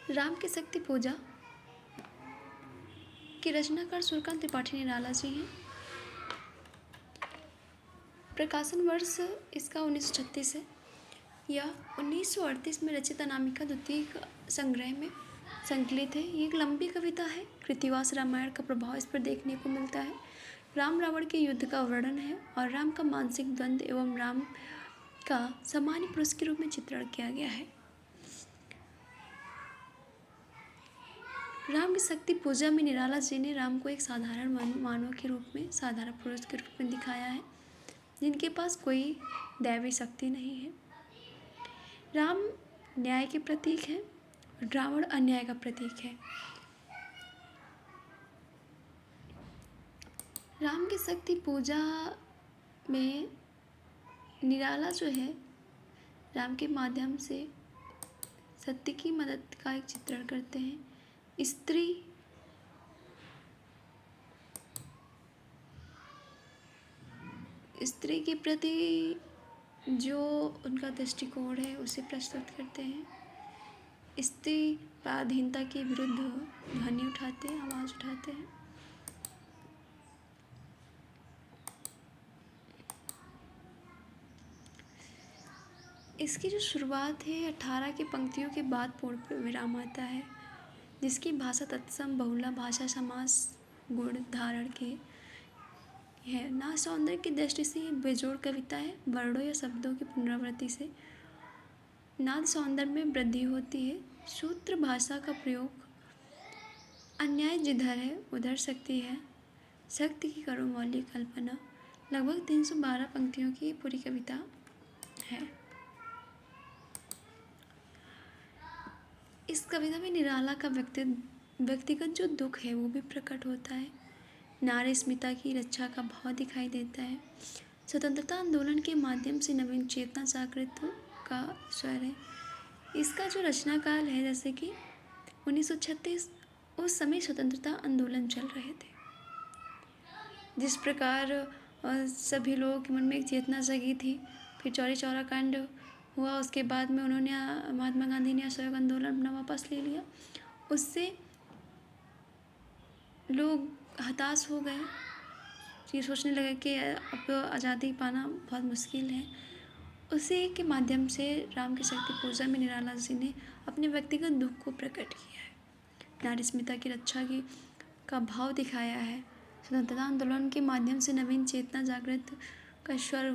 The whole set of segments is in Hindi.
राम की शक्ति पूजा के रचनाकार सूर्यकांत त्रिपाठी निराला जी हैं। प्रकाशन वर्ष इसका 1936 है। यह 1938 में रचित अनामिका द्वितीय संग्रह में संकलित है। ये एक लंबी कविता है। कृतिवास रामायण का प्रभाव इस पर देखने को मिलता है। राम रावण के युद्ध का वर्णन है और राम का मानसिक द्वंद्व एवं राम का सामान्य पुरुष के रूप में चित्रण किया गया है। राम की शक्ति पूजा में निराला जी ने राम को एक साधारण मानव के रूप में, साधारण पुरुष के रूप में दिखाया है, जिनके पास कोई दैवी शक्ति नहीं है। राम न्याय के प्रतीक है, रावण अन्याय का प्रतीक है। राम की शक्ति पूजा में निराला जो है राम के माध्यम से सत्य की मदद का एक चित्रण करते हैं। स्त्री के प्रति जो उनका दृष्टिकोण है उसे प्रस्तुत करते हैं। स्त्री पराधीनता के विरुद्ध ध्वनि उठाते हैं, आवाज़ उठाते हैं। इसकी जो शुरुआत है 18 की पंक्तियों के बाद पूर्ण विराम आता है, जिसकी भाषा तत्सम बहुला भाषा समास गुण धारण के है। नाद सौंदर्य की दृष्टि से बेजोड़ कविता है। वर्णों या शब्दों की पुनरावृत्ति से नाद सौंदर्य में वृद्धि होती है। सूत्र भाषा का प्रयोग, अन्याय जिधर है उधर शक्ति है, शक्ति की करो मौलिक कल्पना। लगभग 312 पंक्तियों की पूरी कविता है। इस कविता में निराला का व्यक्तिगत जो दुख है वो भी प्रकट होता है। नारी स्मिता की रक्षा का भाव दिखाई देता है। स्वतंत्रता आंदोलन के माध्यम से नवीन चेतना जागृत का स्वर है। इसका जो रचना काल है जैसे कि 1936, उस समय स्वतंत्रता आंदोलन चल रहे थे। जिस प्रकार सभी लोगों के मन में एक चेतना जगी थी। फिर चौरी चौरा कांड हुआ, उसके बाद में उन्होंने महात्मा गांधी ने असहयोग आंदोलन अपना वापस ले लिया। उससे लोग हताश हो गए, ये सोचने लगे कि अब आज़ादी पाना बहुत मुश्किल है। उसी के माध्यम से राम की शक्ति पूजा में निराला जी ने अपने व्यक्तिगत दुख को प्रकट किया है। नारी स्मिता की रक्षा का भाव दिखाया है। स्वतंत्रता आंदोलन के माध्यम से नवीन चेतना जागृत का स्वर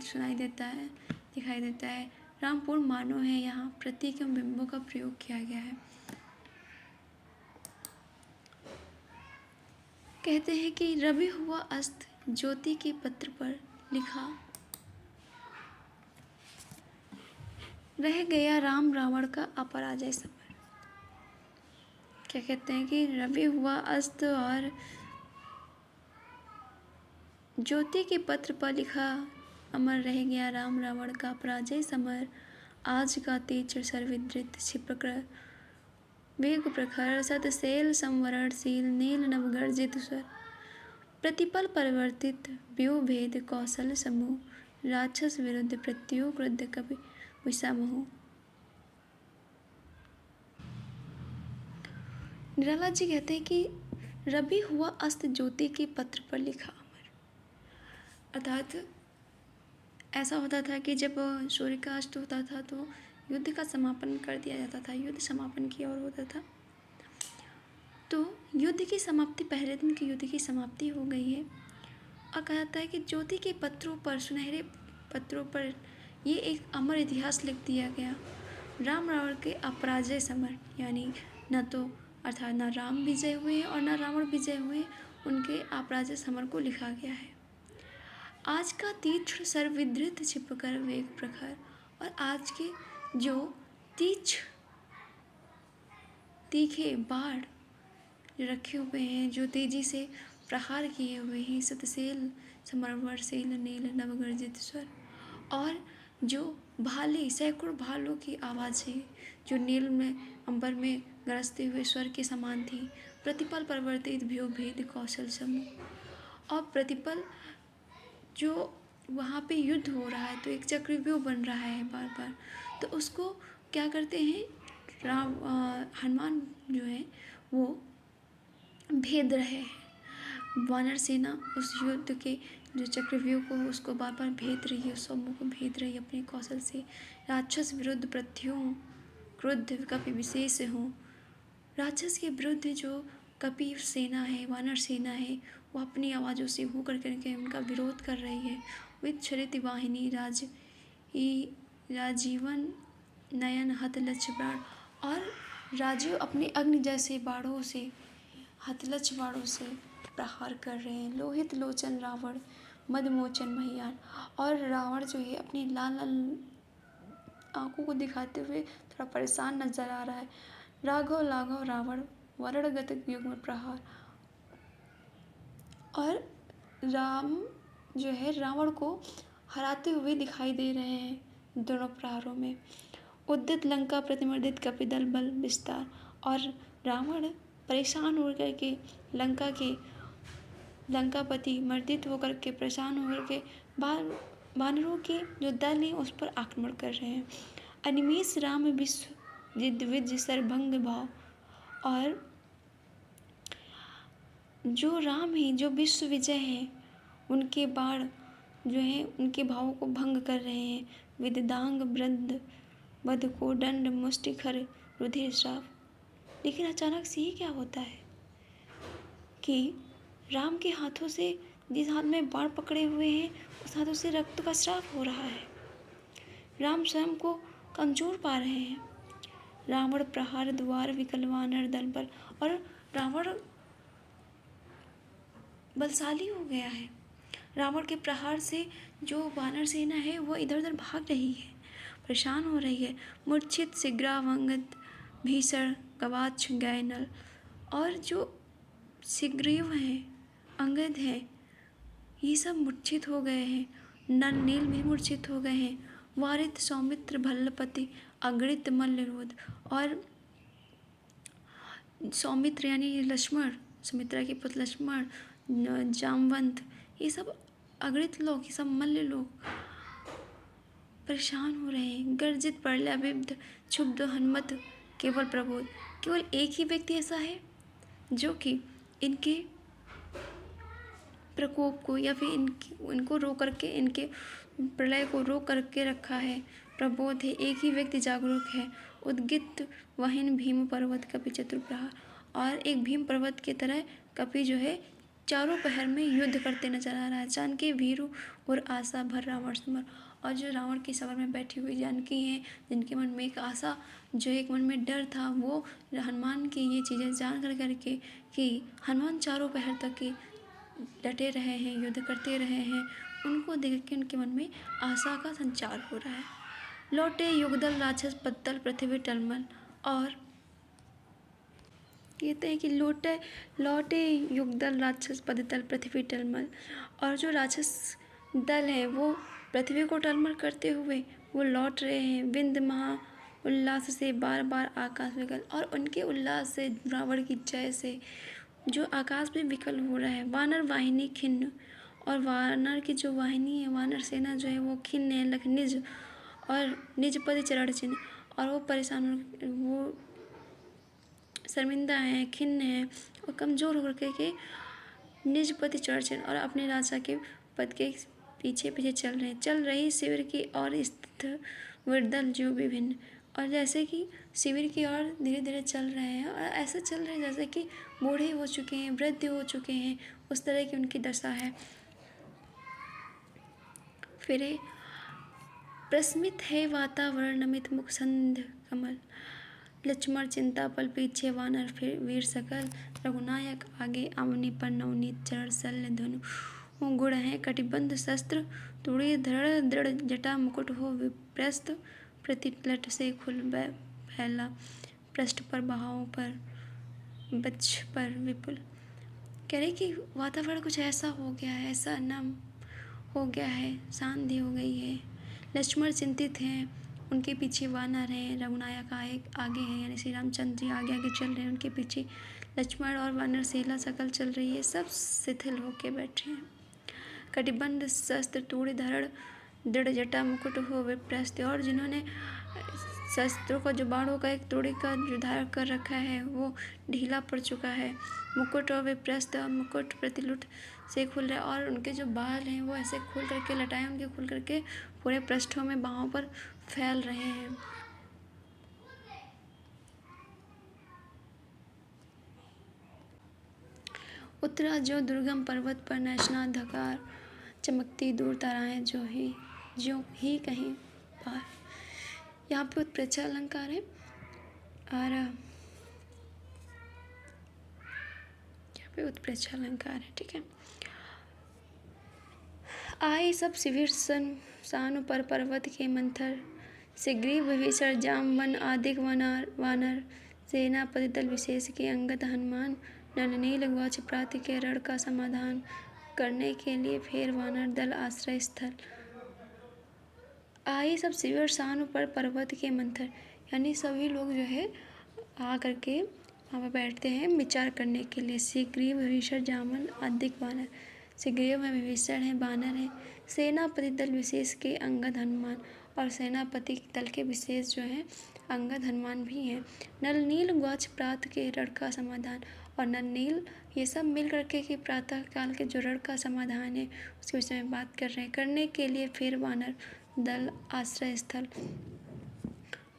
सुनाई देता है, दिखाई देता है। राम पूर्ण मानव है। यहाँ प्रतीक एवं बिंबों का प्रयोग किया गया है। कहते हैं कि रवि हुआ अस्त ज्योति के पत्र पर लिखा, रह गया राम रावण का अपराजय समर। क्या कहते हैं कि रवि हुआ अस्त और ज्योति के पत्र पर लिखा, अमर रह गया राम रावण का अपराजय समर। आज का तेज सर्विद्रित क्षिप्रकर वेग प्रखर सतसेल संवरणशील नील नवगर्जित स्वर। प्रतिपल परिवर्तित व्यूह भेद कौशल समूह। राक्षस विरुद्ध प्रत्युह क्रुद्ध कवि विषमोह। निराला जी कहते हैं कि रवि हुआ अस्त ज्योति के पत्र पर लिखा अमर। अर्थात ऐसा होता था कि जब सूर्य का अस्त होता था तो युद्ध का समापन कर दिया जाता था, युद्ध समापन की ओर होता था। तो युद्ध की समाप्ति, पहले दिन की युद्ध की समाप्ति हो गई है और कहा जाता है कि ज्योति के पत्रों पर, सुनहरे पत्रों पर ये एक अमर इतिहास लिख दिया गया। राम रावण के अपराजय समर, यानी न तो अर्थात न राम विजय हुए और न रावण विजय हुए, उनके अपराजय समर को लिखा गया है। आज का तीक्ष्ण सर्वविधृत छिपकर वेग प्रखर, और आज के जो तीखे बाढ़ रखे हुए हैं, जो तेजी से प्रहार किए हुए हैं, सतसेल समरवर्षील नील नवगर्जित स्वर, और जो भाले, सैकड़ों भालों की आवाज़ें जो नील में अंबर में गरजते हुए स्वर के समान थी। प्रतिपल परिवर्तित व्यूह भेद कौशल समूह, और प्रतिपल जो वहाँ पे युद्ध हो रहा है तो एक चक्रव्यूह बन रहा है बार बार, तो उसको क्या करते हैं, हनुमान जो है वो भेद रहे हैं। वानर सेना उस युद्ध के जो चक्रव्यूह को उसको बार बार भेद रही है, उस समूह को भेद रही है अपने कौशल से। राक्षस विरुद्ध प्रत्युह क्रुद्ध कपि विशेष हो। राक्षस के विरुद्ध जो कपि सेना है, वानर सेना है, वो अपनी आवाज़ों से हो करके उनका विरोध कर रही है। विच्छरित वाहिनी राजीवन नयन हतलच बाण। और राजीव अपने अग्नि जैसे बाणों से, हतलच बाणों से प्रहार कर रहे हैं। लोहित लोचन रावण मदमोचन महियान। और रावण जो है अपनी लाल लाल आंखों को दिखाते हुए थोड़ा परेशान नजर आ रहा है। राघव लाघव रावण वरणगत युग्म प्रहार। और राम जो है रावण को हराते हुए दिखाई दे रहे हैं दोनों प्रहारों में। उद्यत लंका प्रतिमर्दित कपिदल बल विस्तार। और रावण परेशान होकर के लंकापति मर्दित होकर के परेशान होकर के वानरों के जो दल हैं उस पर आक्रमण कर रहे हैं। अनिमेष राम विश्व विज सर्वभंग भाव। और जो राम हैं, जो विश्व विजय हैं, उनके बाण जो हैं उनके भावों को भंग कर रहे हैं। विददांग वृंद वध को दंड मुष्टिखर रुधिर श्राप। लेकिन अचानक से ये क्या होता है कि राम के हाथों से, जिस हाथ में बाण पकड़े हुए हैं उस हाथों से रक्त का श्राप हो रहा है। राम स्वयं को कमजोर पा रहे हैं। रावण प्रहार द्वार विकल वानर दल बल। और रावण बलशाली हो गया है। रावण के प्रहार से जो वानर सेना है वो इधर उधर भाग रही है, परेशान हो रही है। मूर्छित शीघ्रावंगत भीषण गवाक्ष गैनल। और जो शीघ्रव हैं, अंगद हैं, ये सब मूर्छित हो गए हैं। नल नील भी मूर्छित हो गए हैं। वारित सौमित्र भल्लपति अगणित मल्लरोध। और सौमित्र यानी लक्ष्मण, सुमित्रा के पुत्र लक्ष्मण, जामवंत, ये सब अगणित लोग, ये सब मल्ल लोग परेशान हो रहे हैं। गर्जित प्रलयविब्ध क्षुब्ध हनुमत केवल प्रबोध। केवल एक ही व्यक्ति ऐसा है जो कि इनके प्रकोप को या फिर इनको रोक करके, इनके प्रलय को रोक करके रखा है, प्रबोध है। एक ही व्यक्ति जागरूक है। उद्गित वहिन भीम पर्वत कपि चतुर प्रहार। और एक भीम पर्वत की तरह कपि जो है चारों पहर में युद्ध करते नजर आ रहा है। जानकी भीरु और आशा भर रावण समर। और जो रावण की सभा में बैठी हुई जानकी हैं, जिनके मन में एक आशा, जो एक मन में डर था, वो हनुमान की ये चीज़ें जान कर करके कि हनुमान चारों पहर तक की डटे रहे हैं, युद्ध करते रहे हैं, उनको देख के उनके मन में आशा का संचार हो रहा है। लौटे युगदल राक्षस पत्तल पृथ्वी टलमल। और कहते हैं कि लौटे युगदल राक्षस पदतल पृथ्वी टलमल। और जो राक्षस दल है वो पृथ्वी को टलमल करते हुए वो लौट रहे हैं। विंद महा उल्लास से बार बार आकाश विकल। और उनके उल्लास से, रावण की जय से जो आकाश में विकल हो रहा है। वानर वाहिनी खिन्न। और वानर की जो वाहिनी है, वानर सेना जो है वो खिन्न है, लख निज और निज पद चरण चिन्ह। और वो परेशान, वो शर्मिंदा हैं, खिन्न हैं और कमज़ोर होकर के निज पति चरण चिन्ह और अपने राजा के पद के पीछे पीछे चल रही शिविर की ओर स्थित विरदल जो विभिन्न। और जैसे कि शिविर की ओर धीरे धीरे चल रहे हैं और ऐसे चल रहे हैं जैसे कि बूढ़े हो चुके हैं, वृद्ध हो चुके हैं, उस तरह की उनकी दशा है। फिर प्रस्मित है वातावरण नमित मुख संध कमल। लक्ष्मण चिंता पल पीछे वानर फिर वीर सकल। रघुनायक आगे अवनी पर नवनीत चरण शल्य धनु। गुण है कटिबंध शस्त्र तुड़ी धड़ दृढ़ जटा मुकुट हो विप्रस्त। प्रतिलट से खुल फैला पृष्ठ पर बहाव पर बच्छ पर विपुल। कह रहे कि वातावरण कुछ ऐसा हो गया है, ऐसा नम हो गया है, शांति हो गई है। लक्ष्मण चिंतित हैं, उनके पीछे वानर हैं, रघुनायक आगे हैं, यानी श्री रामचंद्र जी आगे आगे चल रहे हैं, उनके पीछे लक्ष्मण और वानर सेना सकल चल रही है, सब शिथिल होके बैठे हैं। कटिबंध शस्त्र तोड़े धड़ दृढ़ जटा मुकुट हो विप्रस्त। और जिन्होंने शस्त्रों का जो बाणों का एक तोड़ी का जो धारण कर रखा है वो ढीला पड़ चुका है। मुकुट और विप्रस्थ मुकुट प्रतिलुट से खुल रहा है और उनके जो बाल हैं वो ऐसे खुल करके लटाएं उनके खुल करके पूरे पृष्ठों में बाहों पर फैल रहे हैं। उतरा जो दुर्गम पर्वत पर नैशनाधकार चमकती दूर ताराएं जो ही कहीं पार। यहाँ पे उत्प्रेक्षा अलंकार है और यहाँ पे उत्प्रेक्षा अलंकार है। ठीक है। आए सब शिविर सानु पर पर्वत के मंथर से ग्रीव विभीषण जामवन आदिक वानर सेनापति दल विशेष के अंगद हनुमान नलनील गवाक्ष प्राति के रण का समाधान करने के लिए फिर वानर दल आश्रय स्थल आए सब शिविर सानु पर पर्वत के मंथर, यानी सभी लोग जो है आ करके वहाँ पर बैठते हैं विचार करने के लिए। शीघ्रीव विभीषण जामन आदिक वानर, शीघ्रीव में विभीषण है, बानर है, सेनापति दल विशेष के अंगद हनुमान और सेनापति दल के विशेष जो है अंगद हनुमान भी हैं। नल नील गवाक्ष प्रातः के रण का समाधान और नल नील ये सब मिल करके कि प्रातः काल के जो रण का समाधान है उसके विषय में बात कर रहे हैं। करने के लिए फिर वानर दल आश्रय स्थल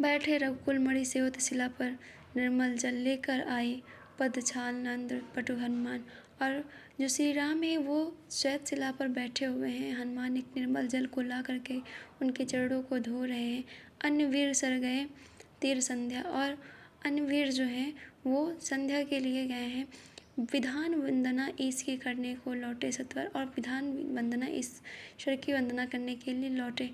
बैठे रघुकुल मणि सेवत शिला पर निर्मल जल लेकर आए पद छाल नंद पटु हनुमान। और जो श्री राम है वो श्वेत शिला पर बैठे हुए हैं, हनुमान एक निर्मल जल को ला करके उनके चरणों को धो रहे हैं। अन्य वीर सर गए तीर संध्या और अन्य वीर जो हैं वो संध्या के लिए गए हैं। विधान वंदना ईश की करने को लौटे सत्वर और विधान वंदना ईश्वर की वंदना करने के लिए लौटे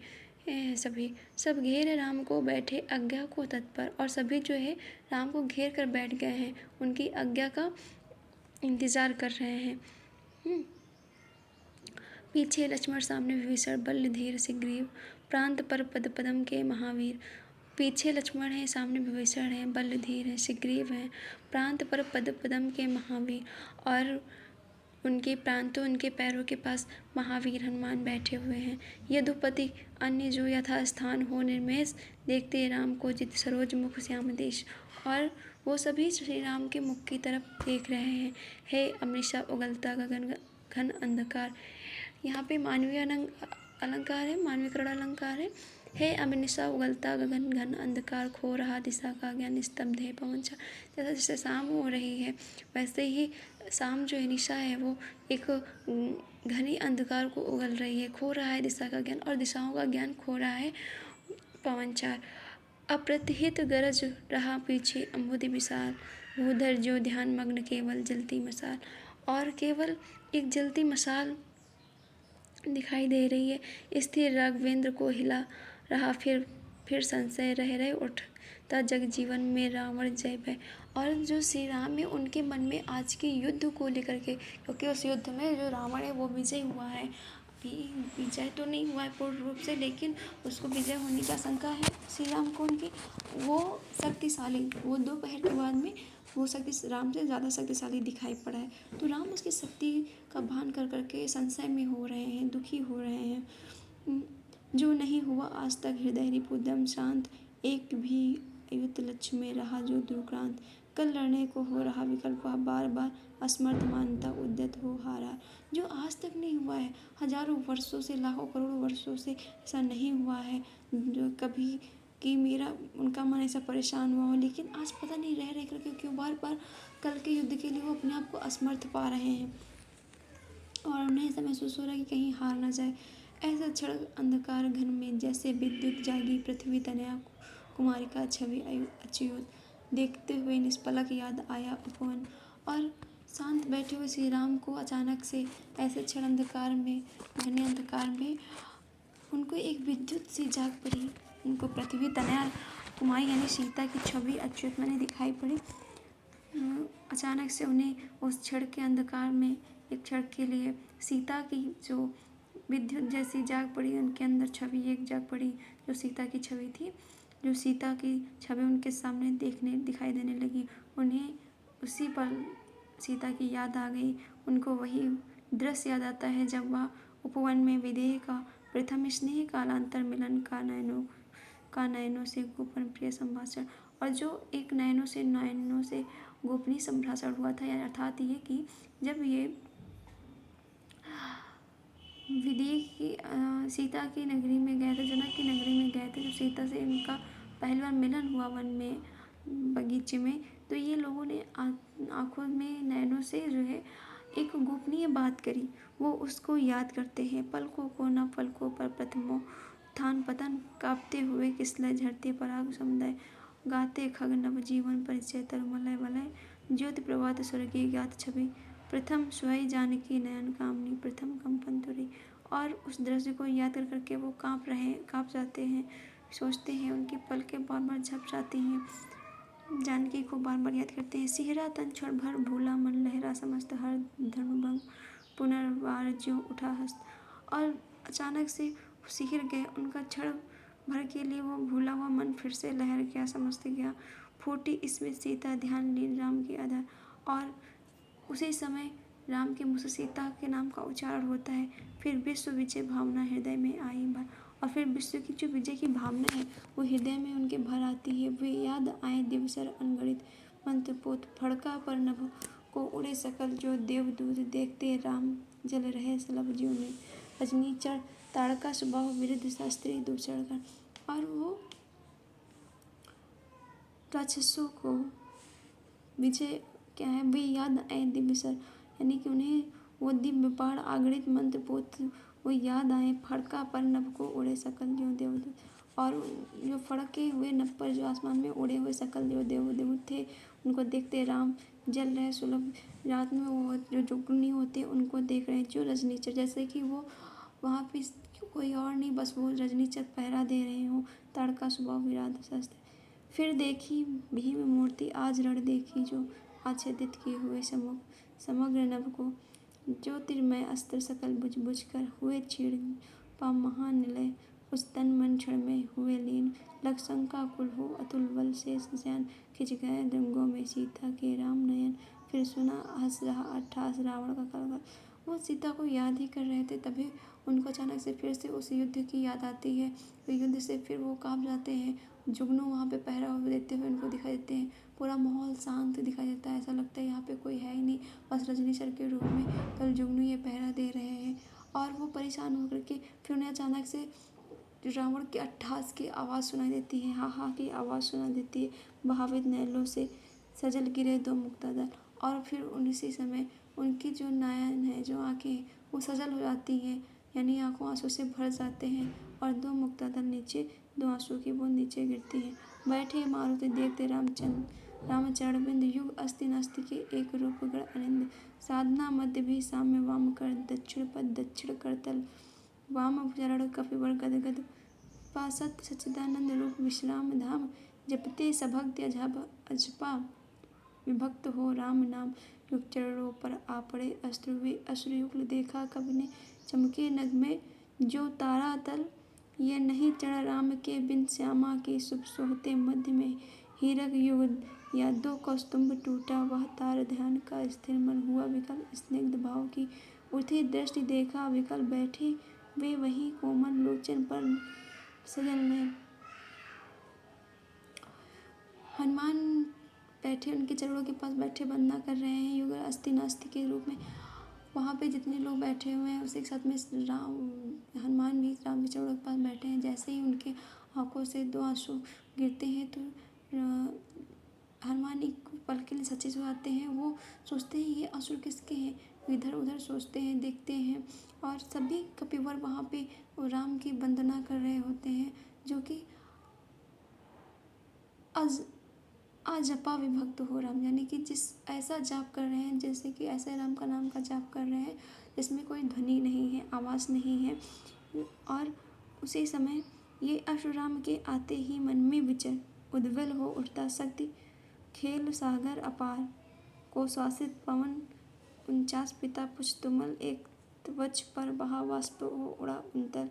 सभी सब घेर राम को बैठे आज्ञा को तत्पर और सभी जो है राम को घेर कर बैठ गए हैं, उनकी आज्ञा का इंतज़ार कर रहे हैं। पीछे लक्ष्मण सामने विभीषण बल धीर सुग्रीव प्रांत पर पद पदम के महावीर। पीछे लक्ष्मण है, सामने विभीषण है, बल धीर है, सुग्रीव है, प्रांत पर पद पदम के महावीर और उनके प्रांतों उनके पैरों के पास महावीर हनुमान बैठे हुए हैं। यदुपति अन्य जो यथास्थान हो निर्मेश देखते राम को जित सरोज मुख श्याम देश और वो सभी श्री राम के मुख की तरफ देख रहे हैं। हे अमृषा उगलता गगन घन अंधकार, यहाँ पे मानवीय अलंकार है, मानवीकरण अलंकार है। हे अमृषा उगलता गगन घन अंधकार खो रहा दिशा का ज्ञान स्तब्ध है पवन सा। जैसे जैसे शाम हो रही है वैसे ही शाम जो है निशा है वो एक घनी अंधकार को उगल रही है, खो रहा है दिशा का ज्ञान और दिशाओं का ज्ञान खो रहा है पवनचार। अप्रतिहित गरज रहा पीछे अम्बुदि विशाल भूधर जो ध्यान मग्न केवल जलती मशाल और केवल एक जलती मशाल दिखाई दे रही है। स्थिर राघवेंद्र को हिला रहा फिर संशय रह रहे उठता जग जीवन में रावण जय भय। और जो श्री राम है उनके मन में आज के युद्ध को लेकर के, क्योंकि उस युद्ध में जो रावण है वो विजय हुआ है, अभी विजय तो नहीं हुआ है पूर्ण रूप से लेकिन उसको विजय होने की आशंका है श्री राम को उनकी। वो शक्तिशाली, वो दोपहर के बाद में वो राम से ज़्यादा शक्तिशाली दिखाई पड़ा है। तो राम उसकी शक्ति का भान कर करके संशय में हो रहे हैं, दुखी हो रहे हैं। जो नहीं हुआ आज तक हृदय रिपुदम शांत एक भी अयुत लक्ष्य में रहा जो दुर्क्रांत कल लड़ने को हो रहा विकल्प बार बार असमर्थ मानता उद्यत हो हारा। जो आज तक नहीं हुआ है, हजारों वर्षों से लाखों करोड़ों वर्षों से ऐसा नहीं हुआ है जो कभी कि मेरा उनका मन ऐसा परेशान हुआ हो, लेकिन आज पता नहीं रह करके क्यों बार बार कल के युद्ध के लिए वो अपने आप को असमर्थ पा रहे हैं और उन्हें ऐसा महसूस हो रहा है कि कहीं हार ना जाए। ऐसा क्षण अंधकार घन में जैसे विद्युत जागी पृथ्वी तनया कुमारिका छवि अच्युत देखते हुए निष्पलक याद आया उपवन। और शांत बैठे हुए श्री राम को अचानक से ऐसे क्षण अंधकार में, घने अंधकार में उनको एक विद्युत सी जाग पड़ी, उनको पृथ्वी तनया कुमारी यानी सीता की छवि अच्युत मैंने दिखाई पड़ी। अचानक से उन्हें उस क्षण के अंधकार में एक क्षण के लिए सीता की जो विद्युत जैसी जाग पड़ी, उनके अंदर छवि एक जाग पड़ी जो सीता की छवि थी, जो सीता की छवि उनके सामने दिखाई देने लगी। उन्हें उसी पल सीता की याद आ गई, उनको वही दृश्य याद आता है जब वह उपवन में विदेह का प्रथम स्नेह कालांतर मिलन का नयनों का नयनों से गोपन प्रिय संभाषण। और जो एक नयनों से गोपनीय संभाषण हुआ था, या अर्थात ये कि जब ये विदेह की सीता की नगरी में गए थे, जनक की नगरी में गए थे, जब सीता से इनका पहली बार मिलन हुआ वन में, बगीचे में, तो ये लोगों ने आँखों में नयनों से जो है एक गोपनीय बात करी। वो उसको याद करते हैं। पलकों को न पलकों पर प्रथमो उत्थान पतन, कांपते हुए किसलय झरते पराग समुदाय, गाते खग नव जीवन परिचय तरुमलय वलय, ज्योति प्रभात स्वर्गीय ज्ञात छवि, प्रथम सोई जानकी नयन कामनी, प्रथम कंपन तुरी। और उस दृश्य को याद कर करके वो काँप जाते हैं, सोचते हैं, उनकी पलकें बार बार झप जाती हैं, जानकी को बार बार याद करते हैं। सिहरा तन क्षण भर भूला मन, लहरा समस्त हर धनुभंग, पुनर्वार ज्यों उठा हस्त। और अचानक से सिहर गए, उनका क्षण भर के लिए वो भूला हुआ मन फिर से लहर गया, समस्त गया। फूटी इसमें सीता ध्यान लीन राम के आधार। और उसी समय राम के मुँह से सीता के नाम का उच्चारण होता है। फिर विश्व विजय भावना हृदय में आई भर। और फिर विश्व की जो विजय की भावना है वो हृदय में उनके भर आती है। वे याद आए दिवसर अनगणित, मंत्र पोत फड़का पर नभ को उड़े सकल, जो देवदूत देखते राम जल रहे सलभ जीव में, रजनी चढ़ ताड़का स्वभाव विरुद्ध शास्त्री दूसर कर। और वो राक्षसों को विजय क्या है, वे याद आए दिवसर, यानी कि उन्हें वो दिव्य बाण अगणित मंत्र पोत वो याद आए। फड़का पर नभ को उड़े सकल जो देवदूत, और जो फड़के हुए नभ पर जो आसमान में उड़े हुए सकल जो देवदूत थे, उनको देखते राम जल रहे सुलभ। रात में वो जो जुगनी होते उनको देख रहे हैं, जो रजनीचर, जैसे कि वो वहाँ पे कोई और नहीं, बस वो रजनीचर पहरा दे रहे हों। ताड़का स्वभाव विराट शस्त्र। फिर देखी भीम मूर्ति आज रण देखी, जो आच्छादित किए हुए समग्र नभ को, ज्योतिर्मय अस्त्र सकल बुझ बुझ कर हुए छीण, पा महानिलय उस तन मन क्षण में हुए लीन, लग शंका कुल हो अतुल बल शेष शयन, खिंच गए रंगों में सीता के राम नयन। फिर सुना हंस रहा अट्ठास रावण का कलकल। वो सीता को याद ही कर रहे थे, तभी उनको अचानक से फिर से उस युद्ध की याद आती है। तो युद्ध से फिर वो काँप जाते हैं। जुगनू वहाँ पे पहरा हुए देते हुए उनको दिखाई देते हैं। पूरा माहौल शांत दिखाई देता है, ऐसा लगता है यहाँ पे कोई है ही नहीं, बस रजनीशर के रूप में कल जुगनू ये पहरा दे रहे हैं। और वो परेशान होकर के फिर उन्हें अचानक से रावण के अट्टहास की आवाज़ सुनाई देती है, हाँ हाँ की आवाज़ सुनाई देती है। बहावित नैलों से सजल गिरे दो मुक्तादल। और फिर उसी समय उनकी जो नयन है, जो आँखें, वो सजल हो जाती हैं, यानी आंखों आंसू से भर जाते हैं। और दो मुक्तादल नीचे, दो आंसू की बूंद नीचे गिरती है। बैठे मारुति देखते रामचरण बिंद, युग अस्ति नास्ति के एक रूप गण अनिंद, साधना मध्य भी साम्य वाम कर, दक्षिण पद दक्षिण करतल, वाम चरण कपिवर गदगद, पासत सच्चिदानंद रूप विश्राम धाम, जपते सभक्त अजपा विभक्त हो राम नाम, युग चरणों पर आ पड़े अस्त्र वे अश्रुयुगल, देखा कवि ने चमके नभ में जो तारा तल, ये नहीं चढ़ राम के बिन श्यामा की शुभ सोहते मध्य में, हीरक युग या दो कौस्तुभ टूटा वह तार, ध्यान का स्थिर मन हुआ विकल, स्निग्ध भाव की उठी दृष्टि देखा विकल, बैठे वे वहीं कोमल लोचन पर सजल नयन। हनुमान बैठे उनके चरणों के पास बैठे वंदना कर रहे हैं युग अस्ति नास्ति के रूप में। वहाँ पे जितने लोग बैठे हुए हैं उसी के साथ में हनुमान भी राम के चरणों के पास बैठे हैं। जैसे ही उनके आंखों से दो आंसू गिरते हैं तो हनुमान एक पल के लिए सचेत हो जाते हैं। वो सोचते हैं ये आंसू किसके हैं, इधर उधर सोचते हैं, देखते हैं, और सभी कपिवर वहाँ पे राम की वंदना कर रहे होते हैं, जो कि अजपा विभक्त हो राम, यानी कि जिस ऐसा जाप कर रहे हैं जैसे कि ऐसे राम का नाम का जाप कर रहे हैं जिसमें कोई ध्वनि नहीं है, आवाज़ नहीं है। और उसी समय ये अश्रुराम के आते ही मन में विचर, उद्वेल हो उठता शक्ति खेल सागर अपार, को शासित पवन 49 पिता पुछ तुमल, एक त्वच पर बहा वाष्प हो उड़ा उनतर।